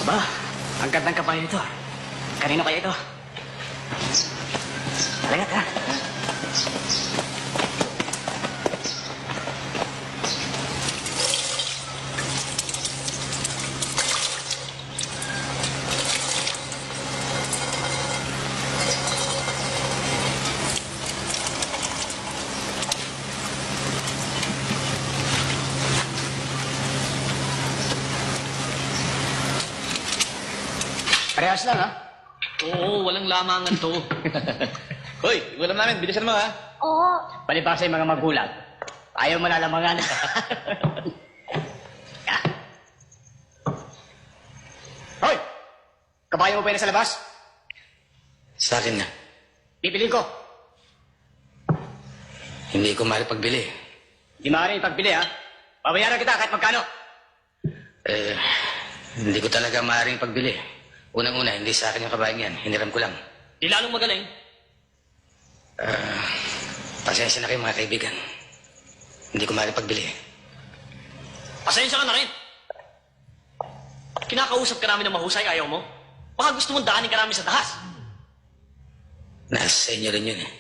Aba, ang gandang kabayo nito. Kanino kaya ito? Talaga, ha? Parehas lang, ha? Oo, walang lamangan to. Hoy, ulam namin. Bilisan mo, ha? Oo. Palibasa yung mga magulang. Ayaw mo nalamangan. Hoy! Kabayo mo pa yun sa labas? Sa akin na. Bibilin ko. Hindi ko maaari pagbili. Hindi maaari ipagbili, ha? Babayaran kita kahit magkano. Hindi ko talaga maaaring pagbili. Unang-una, hindi sa akin yung kabayan yan. Hiniram ko lang. Di lalong magaling. Pasensya na kayo mga kaibigan. Hindi ko maaari pagbili. Pasensya ka na rin. Kinakausap ka namin ng mahusay, ayaw mo? Baka gusto mong daanin ka namin sa dahas. Nasa inyo rin yun eh.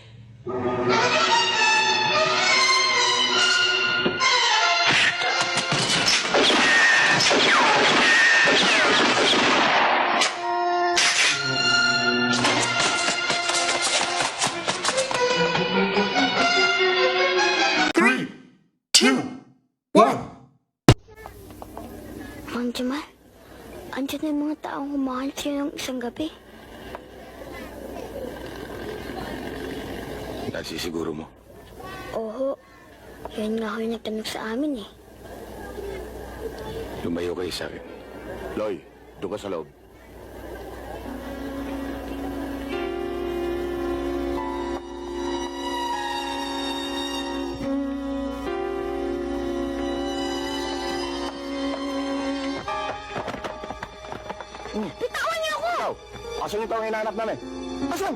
Mang Jamal, andyan na yung mga taong humahanap sa'yo ng isang gabi. Nasisiguro mo? Oo, yun nga ho yung nagtanong sa amin eh. Lumayo kayo sa akin. Loy, doon ka sa loob. Bitawan niyo ako! Asan yung taong hinahanap namin? Asan?